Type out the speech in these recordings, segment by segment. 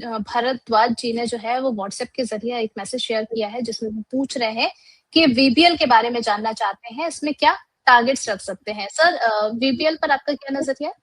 भारद्वाज जी ने जो है वो व्हाट्सएप के ज़रिए एक मैसेज शेयर किया है जिसमें वो पूछ रहे हैं कि वीबीएल के बारे में जानना चाहते हैं, इसमें क्या टारगेट्स रख सकते हैं? सर वीबीएल पर आपका क्या नज़रिया है?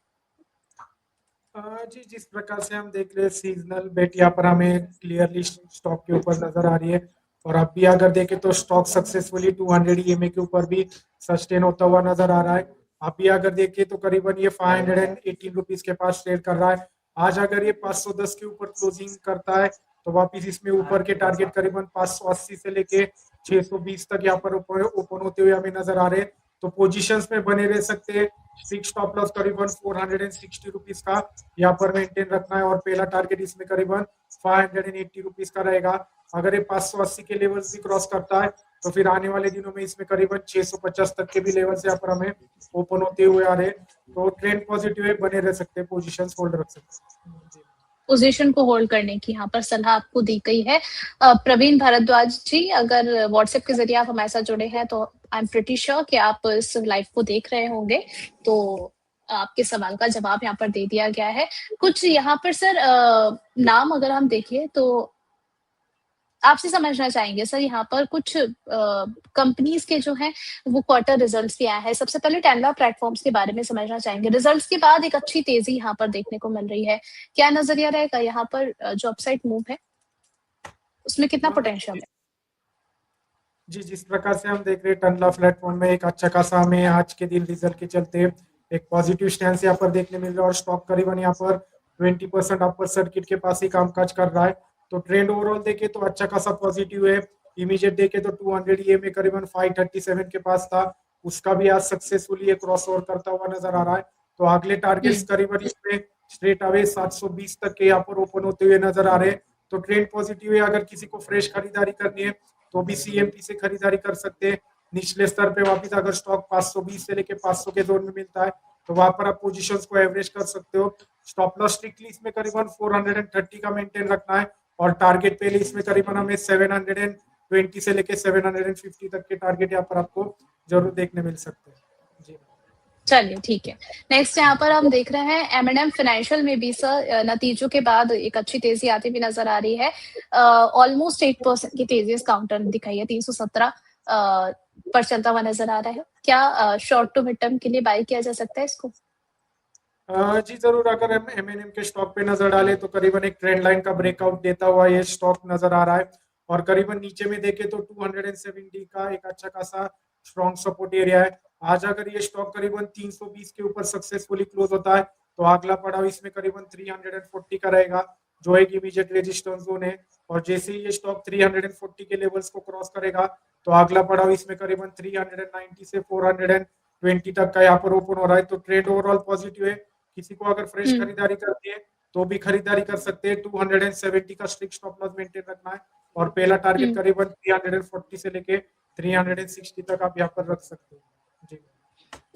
जी, जिस प्रकार से हम देख रहे हैं सीजनल बेट यहाँ पर हमें क्लियरली स्टॉक के ऊपर नजर आ रही है और अब भी अगर देखें तो स्टॉक सक्सेसफुली 200 ईएमए के ऊपर भी सस्टेन होता हुआ नजर आ रहा है। अभी अगर देखें तो करीबन ये 518 रुपीज के पास ट्रेड कर रहा है। आज अगर ये 510 के ऊपर क्लोजिंग करता है तो वापिस इसमें ऊपर के टारगेट करीबन 580 से लेके 620 तक यहाँ पर ओपन होते हुए हमें नजर आ रहे हैं। तो पोजीशंस में बने रह सकते हैं। फिक्स स्टॉप लॉस करीबन 460 रुपीज का यहाँ पर मेंटेन रखना है और पहला टारगेट इसमें करीबन 580 रुपीज का रहेगा। अगर ये 580 के लेवल्स भी क्रॉस करता है तो फिर आने वाले दिनों में इसमें करीबन 650 तक के भी लेवल्स यहाँ पर हमें ओपन होते हुए आ रहे हैं। तो ट्रेंड पॉजिटिव है, बने रह सकते हैं, पोजीशंस होल्ड रख सकते हैं। पोजीशन को होल्ड करने की यहाँ पर सलाह आपको दी गई है। प्रवीण भारद्वाज जी, अगर व्हाट्सएप के जरिए आप हमारे साथ जुड़े हैं तो आई एम प्रिटी श्योर कि आप इस लाइव को देख रहे होंगे, तो आपके सवाल का जवाब यहाँ पर दे दिया गया है। कुछ यहाँ पर सर नाम अगर हम देखें तो आपसे समझना चाहेंगे सर, यहाँ पर कुछ कंपनीज के जो हैं वो क्वार्टर रिजल्ट्स भी आए हैं। सबसे पहले टेनवा प्लेटफॉर्म्स के बारे में समझना चाहेंगे। रिजल्ट्स के बाद एक अच्छी तेजी यहाँ पर देखने को मिल रही है, क्या नजरिया रहेगा यहाँ पर जो अपसाइड मूव है उसमें कितना पोटेंशियल है? जी, जिस प्रकार से हम देख रहे हैं टनला प्लेटफॉर्म में एक अच्छा खासा हमें आज के दिन रिजल्ट के चलते एक पॉजिटिव स्टैंड यहाँ पर देखने मिल रहा है और स्टॉक करीबन यहाँ पर 20% अपर सर्किट के पास ही कामकाज कर रहा है। तो ट्रेंड ओवरऑल देखे तो अच्छा खासा पॉजिटिव है। इमीडिएट देखे तो 200 ईएमए करीबन 537 के पास था, उसका भी आज सक्सेसफुली क्रॉस ओवर करता हुआ नजर आ रहा है। तो अगले टारगेट्स करीबन इसमें स्ट्रेट अवे 720 तक के यहाँ पर ओपन होते हुए नजर आ रहे हैं। तो ट्रेंड पॉजिटिव है। अगर किसी को फ्रेश खरीदारी करनी है तो भी सीएमपी से खरीदारी कर सकते हैं। निचले स्तर पे वापस अगर स्टॉक 520 से लेके 500 के जोन में मिलता है तो वहां पर आप पोजीशंस को एवरेज कर सकते हो। स्टॉप लॉस स्ट्रिक्टली इसमें करीबन 430 का मेंटेन रखना है और टारगेट पहले इसमें करीबन हमें 720 से लेके 750 तक के टारगेट यहाँ पर आपको जरूर देखने मिल सकते हैं। जी चलिए ठीक है। नेक्स्ट यहाँ पर हम देख रहे हैं M&M फाइनेंशियल में भी सर नतीजों के बाद एक अच्छी तेजी आती हुई नजर आ रही है। ऑलमोस्ट 8% की तेजी इस काउंटर ने दिखाई है, 317 पर चलता हुआ नजर आ रहा है। क्या शॉर्ट टू मिड टर्म के लिए बाय किया जा सकता है इसको? जी जरूर। अगर हम एमएनएम के स्टॉक पे नजर डालें तो करीबन एक ट्रेंड लाइन का ब्रेकआउट देता हुआ ये स्टॉक नजर आ रहा है और करीबन नीचे में देखें तो 270 का एक अच्छा खासा स्ट्रॉन्ग सपोर्ट एरिया है। आज अगर ये स्टॉक करीबन 320 के ऊपर सक्सेसफुली क्लोज होता है तो अगला पड़ाव इसमें करीबन 340 का रहेगा, जो एक इमीडिएट रेजिस्टेंस जोन है। और जैसे ही ये स्टॉक 340 के लेवल्स को क्रॉस करेगा तो अगला पड़ाव इसमें करीबन 390 से 420 तक का यहाँ पर ओपन हो रहा है। तो ट्रेंड ओवरऑल पॉजिटिव है। किसी को अगर फ्रेश खरीदारी करनी है तो भी खरीदारी कर सकते हैं। 270 का स्ट्रिक्ट स्टॉप लॉस मेंटेन रखना है और पहला टारगेट करीबन 340 से लेके 360 तक आप यहाँ पर रख सकते हैं। जी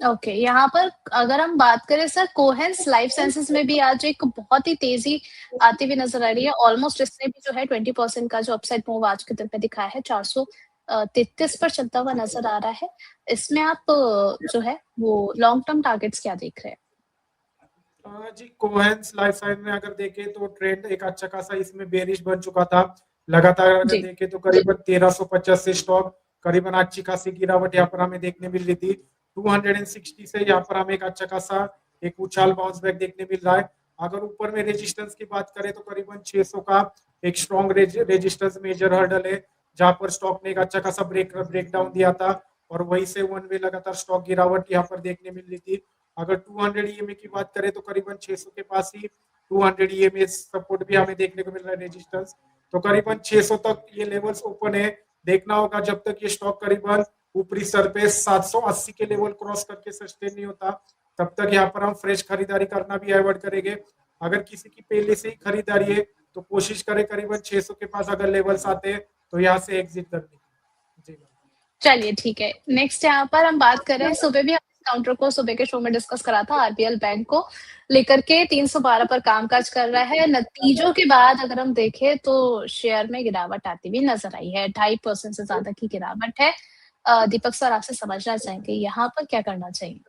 ओके, यहाँ पर अगर हम बात करें सर कोहेंस लाइफ साइंसेज में भी आज एक बहुत ही तेजी आती हुई नजर आ रही है। ऑलमोस्ट इसने भी जो है 20% का जो अपसाइड मूव आज के दिन पे दिखाया है, 433 पर चलता हुआ नजर आ रहा है। इसमें आप जो है वो लॉन्ग टर्म टारगेट्स क्या देख रहे हैं? जी कोहेंस लाइफ साइंस में अगर देखें तो ट्रेंड एक अच्छा खासा इसमें बेरिश बन चुका था। लगातार अगर देखें तो करीबन 1350 से स्टॉक करीबन अच्छी खासी गिरावट यहाँ पर हमें देखने मिल रही थी। 260 से यहाँ पर हमें एक अच्छा खासा एक उछाल बाउंस बैक देखने मिल रहा है। अगर ऊपर में रेजिस्टेंस की बात करें तो करीबन 600 का एक स्ट्रॉन्ग रेजिस्टेंस मेजर हर्डल है, जहां पर स्टॉक ने एक अच्छा खासा ब्रेकडाउन दिया था और वहीं से वन वे लगातार स्टॉक गिरावट यहाँ पर देखने मिल रही थी। अगर 200 ईएमए की बात करें तो करीबन 600 के पास ही 200 ईएमए सपोर्ट भी हमें देखने को मिल रहा है, रेजिस्टेंस। तो करीबन 600 तक ये लेवल्स ओपन है। देखना होगा जब तक ये स्टॉक करीबन ऊपरी सर पे 780 के लेवल क्रॉस करके सस्टेन नहीं होता तब तक यहाँ पर हम फ्रेश खरीदारी करना भी अवॉइड करेंगे। अगर किसी की पहले से ही खरीदारी है तो कोशिश करें करीबन 600 के पास अगर लेवल्स आते हैं तो यहाँ से एग्जिट करने की। चलिए ठीक है। नेक्स्ट यहाँ पर हम बात कर रहे हैं, सुबह भी काउंटर को सुबह के शो में डिस्कस करा था, आरबीएल बैंक को लेकर के 312 पर कामकाज कर रहा है। नतीजों के बाद अगर हम देखें तो शेयर में गिरावट आती हुई नजर आई है, 2.5% से ज्यादा की गिरावट है। दीपक सर आपसे समझना चाहेंगे यहाँ पर क्या करना चाहिए?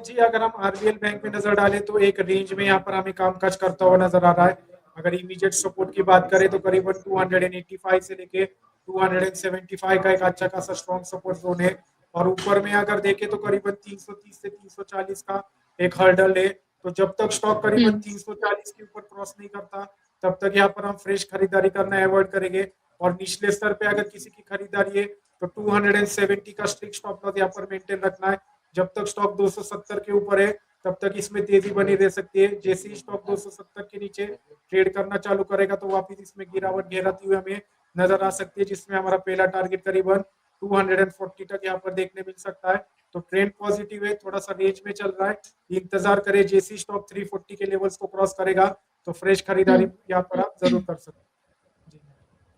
जी अगर हम आरबीएल बैंक में नजर डालें तो एक रेंज में यहाँ पर हमें कामकाज करता हुआ नजर आ रहा है। अगर इमीडिएट सपोर्ट की बात करें तो करीबन 285 से लेके 275 का एक अच्छा खासा स्ट्रॉन्ग सपोर्ट जोन है। और ऊपर में अगर देखें तो करीबन 330 से 340 का एक हर्डल है। तो जब तक स्टॉक करीबन 340 के ऊपर क्रॉस नहीं करता तब तक यहाँ पर हम फ्रेश खरीदारी करना अवॉइड करेंगे। और निचले स्तर पे अगर किसी की खरीदारी है तो 270 का स्ट्रिक्ट स्टॉप लॉस यहाँ पर मेंटेन रखना है। जब तक स्टॉक 270 के ऊपर है तब तक इसमें तेजी बनी रह सकती है। जैसे ही स्टॉक 270 के नीचे ट्रेड करना चालू करेगा तो वापस इसमें गिरावट गहराती हुई हमें नजर आ सकती है, जिसमें हमारा पहला टारगेट करीबन 240 तक यहाँ पर देखने मिल सकता है। तो ट्रेंड पॉजिटिव है, थोड़ा सा रेंज में चल रहा है, इंतजार करें। जैसे स्टॉक 340 के लेवल्स को क्रॉस करेगा तो फ्रेश खरीदारी यहाँ पर आप जरूर कर सकते हैं।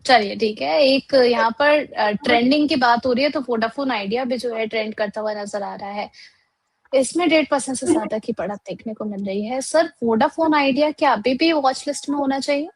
चलिए ठीक है, एक यहाँ पर ट्रेंडिंग की बात हो रही है तो वोडाफोन आइडिया भी जो है ट्रेंड करता हुआ नजर आ रहा है। इसमें 1.5% से ज्यादा की बढ़त देखने को मिल रही है। सर वोडाफोन आइडिया क्या अभी भी वॉच लिस्ट में होना चाहिए?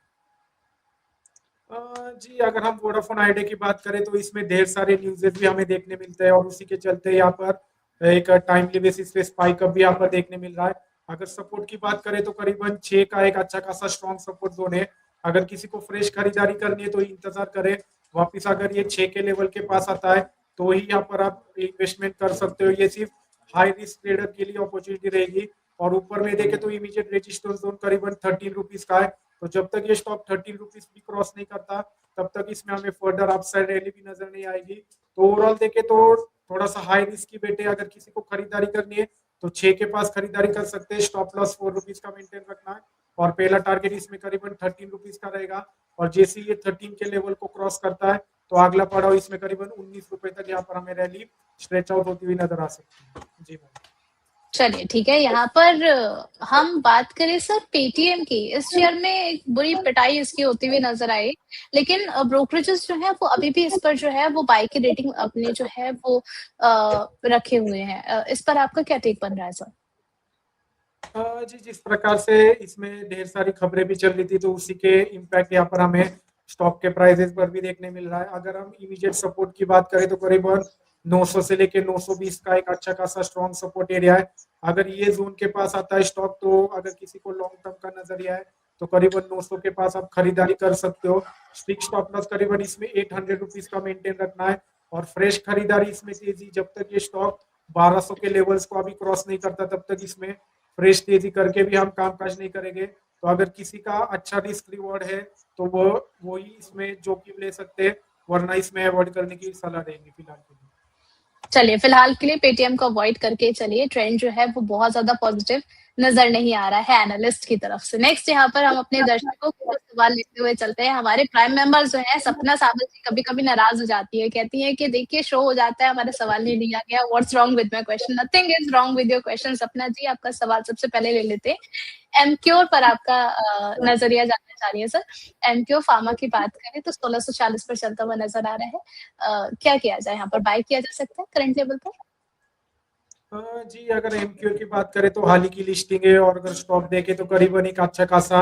जी, अगर हम वोडाफोन आइडिया की बात करें तो इसमें ढेर सारे न्यूज़ेस भी हमें देखने मिलते हैं और उसी के चलते यहाँ पर एक टाइमली बेसिस पे स्पाइक अप भी यहाँ पर देखने मिल रहा है। अगर सपोर्ट की बात करें तो करीबन 6 का एक अच्छा खासा स्ट्रॉन्ग सपोर्ट जोन है। अगर किसी को फ्रेश खरीदारी करनी है तो इंतजार करें, वापिस अगर ये 6 के लेवल के पास आता है तो ही यहाँ पर आप इन्वेस्टमेंट कर सकते हो। ये सिर्फ हाई रिस्क ट्रेडर के लिए अपॉर्चुनिटी रहेगी। और ऊपर में देखे तो इमीडिएट रेजिस्टेंस जोन करीबन 13 रुपीज का है। तो जब तक ये स्टॉक 13 रुपीज भी क्रॉस नहीं करता तब तक इसमें हमें फर्दर अपसाइड रैली भी नजर नहीं आएगी। तो ओवरऑल देखे तो थोड़ा सा हाई रिस्क की बेटे अगर किसी को खरीदारी करनी है तो 6 के पास खरीदारी कर सकते हैं। स्टॉप लॉस 4 रुपीज का मेंटेन रखना है और पहला टारगेट इसमें करीबन 13 रुपीज का रहेगा। और जैसे ये 13 के लेवल को क्रॉस करता है तो अगला पड़ाव इसमें करीबन 19 रुपए तक यहाँ पर हमें रैली स्ट्रेच आउट होती हुई नजर आ सकती है। जी मैम। चलिए ठीक है, यहाँ पर हम बात करें सर पेटीएम की। इस शेयर में एक बुरी पिटाई इसकी होती हुई नजर आई, लेकिन ब्रोकरेजेस जो है वो अभी भी इस पर जो है वो बाय की रेटिंग अपनी जो है वो रखे हुए हैं। इस पर आपका क्या टेक बन रहा है सर? जी, जिस प्रकार से इसमें ढेर सारी खबरें भी चल रही थी तो उसी के इम्पैक्ट यहाँ पर हमें स्टॉक के प्राइसेस पर भी देखने मिल रहा है। अगर हम इमीडिएट सपोर्ट की बात करें तो करीबन 900 से लेके 920 का एक अच्छा खासा स्ट्रॉन्ग सपोर्ट एरिया है। अगर ये जोन के पास आता है स्टॉक तो अगर किसी को लॉन्ग टर्म का नजरिया है तो करीबन 900 के पास आप खरीदारी कर सकते हो। स्ट्रिक्ट स्टॉप लॉस करीबन इसमें 800 रुपीज का मेंटेन रखना है और फ्रेश खरीदारी इसमें तेजी जब तक ये स्टॉक 1200 के लेवल्स को अभी क्रॉस नहीं करता तब तक इसमें फ्रेश तेजी करके भी हम कामकाज नहीं करेंगे। तो अगर किसी का अच्छा रिस्क रिवॉर्ड है तो वो ही इसमें जोखिम ले सकते हैं, वरना इसमें अवॉइड करने की सलाह देंगे फिलहाल के लिए। चलिए फिलहाल के लिए पेटीएम को अवॉइड करके चलिए, ट्रेंड जो है वो बहुत ज्यादा पॉजिटिव नजर नहीं आ रहा है एनालिस्ट की तरफ से। नेक्स्ट यहाँ पर हम अपने दर्शकों को सवाल लेते हुए चलते हैं। हमारे प्राइम मेंबर जो है सपना सावंत जी कभी कभी नाराज हो जाती है, कहती है कि देखिए शो हो जाता है, हमारा सवाल नहीं लिया गया, what's wrong with my question. Nothing is wrong with your question. सपना जी आपका सवाल सबसे पहले ले लेते हैं। एमक्योर पर आपका नजरिया जानना चाह रही है सर। एमक्योर फार्मा की बात करें तो 1640 पर चलता हुआ नजर आ रहा है। क्या किया जाए, यहाँ पर बाय किया जा सकता है करंट लेवल पर? जी, अगर एमक्यू की बात करें तो हाल ही की लिस्टिंग है और अगर स्टॉक देखे तो करीबन एक अच्छा खासा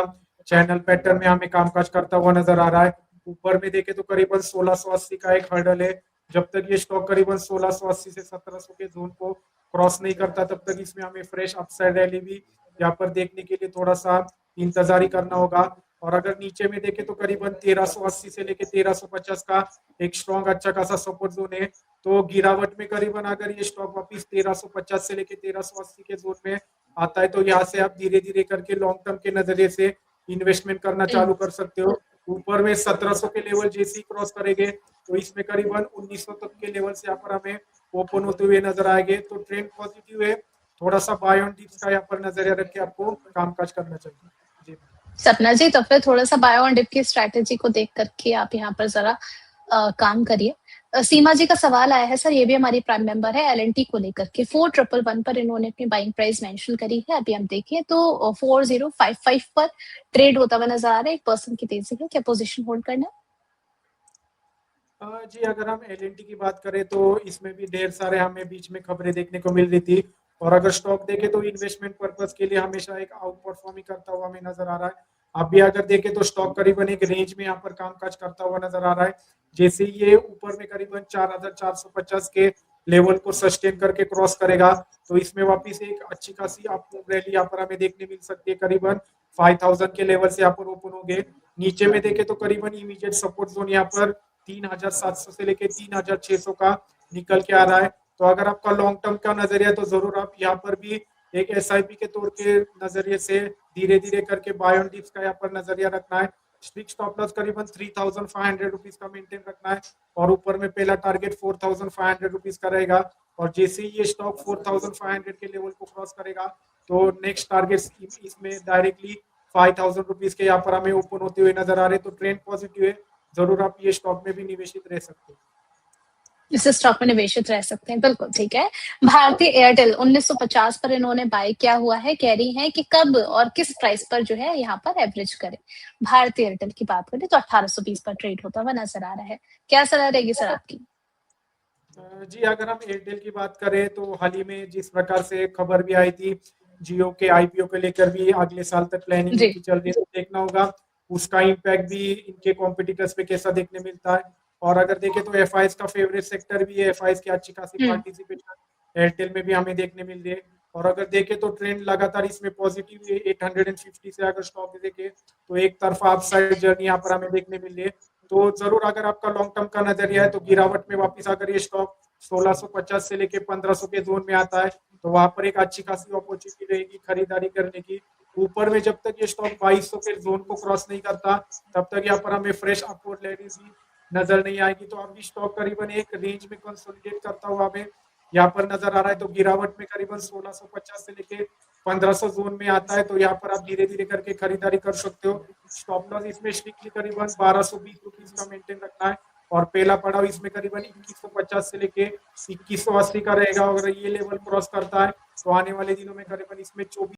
चैनल पैटर्न में हमें कामकाज करता हुआ नजर आ रहा है। ऊपर में देखे तो करीबन 1680 का एक हर्डल है। जब तक ये स्टॉक करीबन 1680 से 1700 के जोन को क्रॉस नहीं करता तब तक इसमें हमें फ्रेश अपसाइड रैली भी यहाँ पर देखने के लिए थोड़ा सा इंतजारी करना होगा। और अगर नीचे में देखे तो करीबन 1380 से लेके 1350 का एक स्ट्रॉन्ग अच्छा खासा सपोर्ट जोन है। तो गिरावट में करीबन अगर ये स्टॉक वापिस 1350 से लेके 1380 के जोन में आता है तो यहाँ से आप धीरे धीरे करके लॉन्ग टर्म के नजरिए से इन्वेस्टमेंट करना चालू कर सकते हो। ऊपर में 1700 के लेवल जैसे ही क्रॉस करेंगे तो इसमें करीबन 1900 तक के लेवल से यहाँ पर हमें ओपन होते हुए नजर आएंगे। तो ट्रेंड पॉजिटिव है, थोड़ा सा बाय ऑन डिप्स का यहाँ पर नजरिया रख के आपको कामकाज करना चाहिए। जी सपना जी, तो फिर थोड़ा सा बाय ऑन डिप की स्ट्रैटेजी को देख करके आप यहाँ पर जरा काम करिए। सीमा जी का सवाल आया है सर, ये भी हमारी प्राइम मेंबर है, एलएनटी को लेकर के 4111 पर इन्होंने अपनी बाइंग प्राइस मेंशन करी है। अभी हम देखें तो 4055 पर ट्रेड होता हुआ नजर आ रहा है, 1% की तेजी है, क्या पोजीशन होल्ड करना है? जी, अगर हम एलएनटी की बात करें तो इसमें भी ढेर सारे हमें बीच में खबरें देखने को मिल रही थी और अगर स्टॉक देखे तो इन्वेस्टमेंट पर्पस के लिए हमेशा एक आउट परफॉर्मिंग करता हुआ हमें नजर आ रहा है। अभी अगर देखें तो स्टॉक करीबन एक रेंज में यहाँ पर कामकाज करता हुआ नजर आ रहा है। जैसे ये ऊपर में करीबन 4450 के लेवल को सस्टेन करके क्रॉस करेगा तो इसमें वापस एक अच्छी खासी आपको रैली यहाँ पर हमें देखने मिल सकती है। करीबन 5000 के लेवल से यहाँ पर ओपन हो गए। नीचे में देखे तो करीबन इमीडिएट सपोर्ट जोन यहाँ पर 3700 से लेके 3600 का निकल के आ रहा है। तो अगर आपका लॉन्ग टर्म का नजरिया तो जरूर आप यहाँ पर भी एक एसआईपी के तौर के नजरिए से धीरे धीरे करके बाय ऑन डिप्स का यहाँ पर नजरिया रखना है। स्ट्रिक्ट स्टॉप लॉस करीबन 3500 रुपीज का मेंटेन रखना है और ऊपर में पहला टारगेट 4500 रुपीज का रहेगा। और जैसे ही ये स्टॉक 4500 के लेवल को क्रॉस करेगा तो नेक्स्ट टारगेट इसमें डायरेक्टली 5000 रुपीज के यहाँ पर हमें ओपन होते हुए नजर आ रहे हैं। तो ट्रेंड पॉजिटिव है, जरूर आप ये स्टॉक में भी निवेशित रह सकते हैं। इस स्टॉक में निवेशित रह सकते हैं, बिल्कुल ठीक है। भारतीय एयरटेल 1950 पर इन्होंने बाय किया हुआ है, कह रही हैं कि कब और किस प्राइस पर जो है यहाँ पर एवरेज करें। भारतीय एयरटेल की बात करें तो 1820 पर ट्रेड होता हुआ नजर आ रहा है। क्या सलाह रहेगी सर आपकी? जी, अगर हम एयरटेल की बात करें तो हाल ही में जिस प्रकार से खबर भी आई थी जियो के आईपीओ को लेकर भी अगले साल तक प्लानिंग इनकी चल रही है, तो देखना होगा उसका इम्पैक्ट भी इनके कॉम्पिटिटर्स पे कैसा देखने मिलता है। और अगर देखें तो एफआईएस का फेवरेट सेक्टर भी है, एफआईएस की अच्छी खासी पार्टिसिपेशन एयरटेल में भी हमें देखने मिल रही है। और अगर देखें तो ट्रेंड लगातार इसमें पॉजिटिव है। 850 से अगर स्टॉक देखें तो एक तरफा अपसाइड जर्नी यहाँ पर हमें देखने मिल रही है। तो जरूर अगर आपका लॉन्ग टर्म का नजरिया है तो गिरावट में वापस अगर ये स्टॉक 1650 से लेके 1500 के जोन में आता है तो वहां पर एक अच्छी खासी अपॉर्चुनिटी रहेगी खरीदारी करने की। ऊपर में जब तक ये स्टॉक 2200 के जोन को क्रॉस नहीं करता तब तक यहाँ पर हमें फ्रेश अपवर्ड रैलीज भी नजर नहीं आएगी। तो अभी स्टॉक करीबन एक रेंज में कंसोलिडेट करता हुआ हमें यहाँ पर नजर आ रहा है। तो गिरावट में करीबन 1650 से लेके 1500 जोन में आता है तो यहाँ पर आप धीरे धीरे करके खरीदारी कर सकते हो। स्टॉप लॉस इसमें स्ट्रिक्टली करीबन 1220 रुपीज का मेंटेन रखना है और पहला पड़ाव इसमें करीबन 2150 से लेके 2180 का रहेगा। अगर ये लेवल क्रॉस करता है तो आने वाले दिनों में करीबन इसमें 24